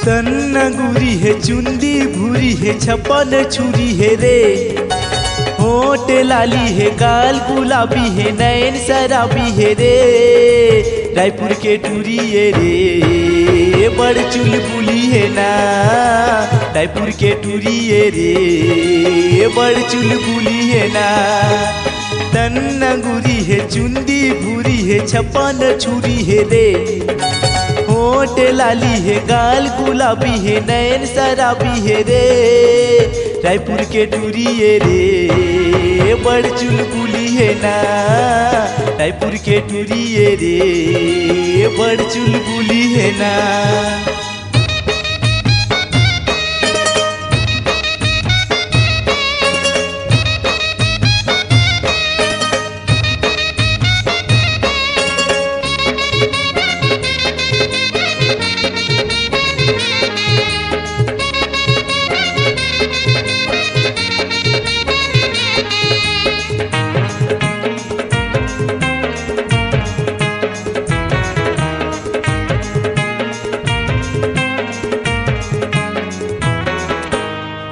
तन्ना गुरी है चुंदी भूरी है छप्पन छुरी है रे। होठ लाली है गाल गुलाबी है नैन शराबी है रे। रायपुर के टूरी है रे बड़ चुलबुली है ना। रायपुर के टूरी है रे बड़ चुलबुली है ना। तन्ना गुरी है चुंदी भूरी है छप्पन छुरी है रे। होठ लाली है गाल गुलाबी है नैन शराबी है रे। रायपुर के टूरी है रे बड़ चुलबुली है ना। रायपुर के टूरी है रे बड़ चुलबुली है ना।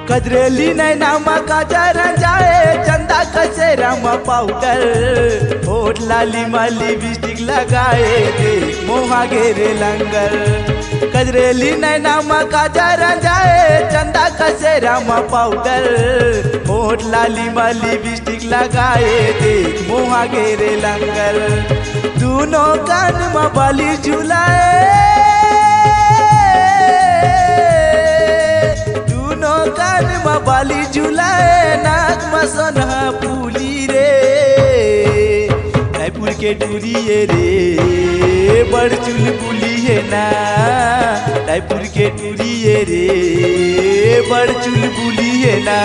कजरेली नैनामा काजर जाए चंदा कसेरामा पाउडर। होठ लाली माली लिपस्टिक लगाए देख मोहा घेरे लंगर। कजरेली नैनामा काजर जाए चंदा कसेरामा पाउडर। होठ लाली माली लिपस्टिक लगाए देख मोहा घेरे लंगर। दोनों कान में बाली झुलाए कान में बाली झुलाए नाक में सोना फूली रे। रायपुर के टूरी है रे बड़ चुलबुली है ना। रायपुर के टूरी है रे बड़ चुलबुली है ना।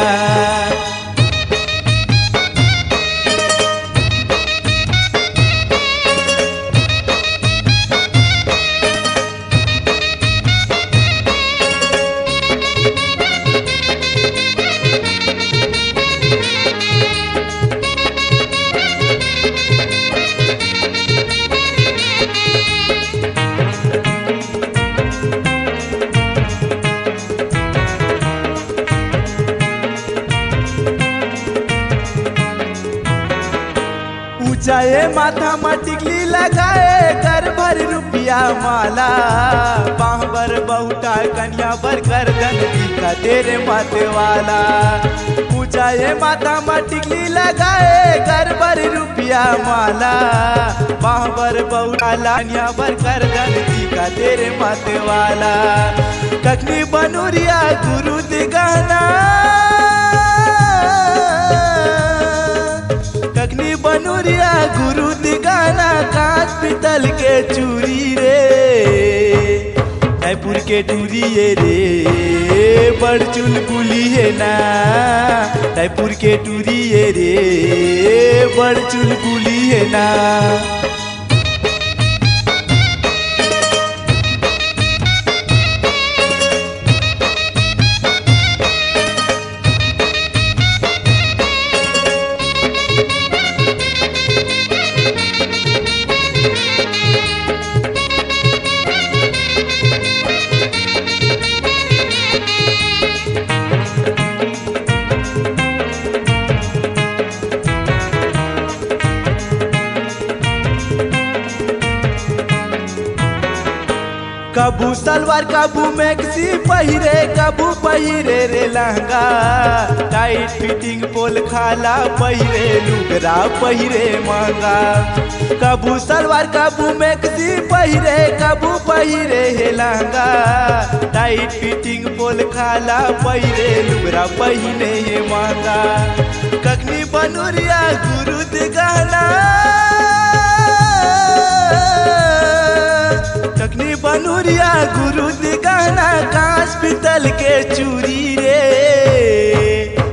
ऊंचाए माथा में टिकली लगाए कर भर रुपया माला। बाह बर बहुटा कन्या बर कर धन दिखा तेरे माथे वाला। ऊंचाए माथा में टिकली लगाए कर भर रुपया माला। बाह बर बहुटा कन्या बर कर धन दिखा तेरे माथे वाला। कखनी बनूरिया गुरु दिगाना कखनी बनूरिया गुरु दिगाना कांच पीतल के चूरी रे। रायपुर के टूरी है रे बड़ चुलबुली है ना। रायपुर के टूरी है रे बड़ चुलबुली है ना। कबू सलवार कबू मैक्सी पहिरे कबू पहिरे रे लहंगा। टाइट फिटिंग पोल खाला पहिरे लुगरा पहिरे महंगा। कबू सलवार कबू मैक्सी पहिरे कबू पहिरे हे लहंगा। टाइट फिटिंग पोल खाला पहिरे लुगरा पहिने हे महंगा। कखनी बनूरिया गुरु दिगाना कखनी बनूरिया गुरु दिगाना कांच पीतल के चूरी रे।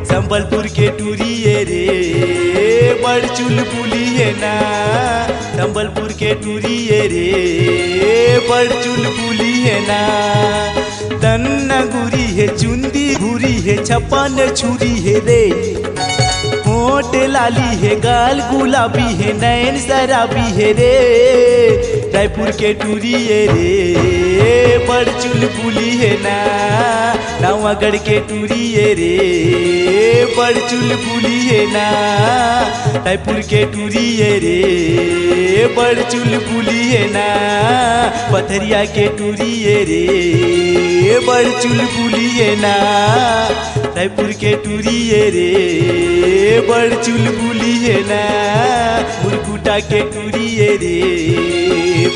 संबलपुर के टूरी है रे बड़ चुलबुली है ना। संबलपुर के टूरी है रे बड़ चुलबुली है ना। तन्ना गुरी है चुंदी भूरी है छप्पन छुरी है रे। होठ लाली है गाल गुलाबी है नैन शराबी है रे। रायपुर के टूरिए रे बड़ चुलबुली है ना, नवागढ़ के टूरिए रे बड़ चुलबुली है ना, रायपुर के टूरिए रे बड़ चुलबुली है ना, पथरिया के टूरिए रे बड़ चुलबुली है ना, रायपुर के टूरिए रे बड़ चुलबुली है ना, मुरकुटा के टूरिए रे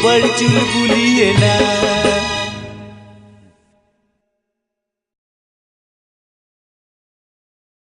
बड़ चुलबुली है ना।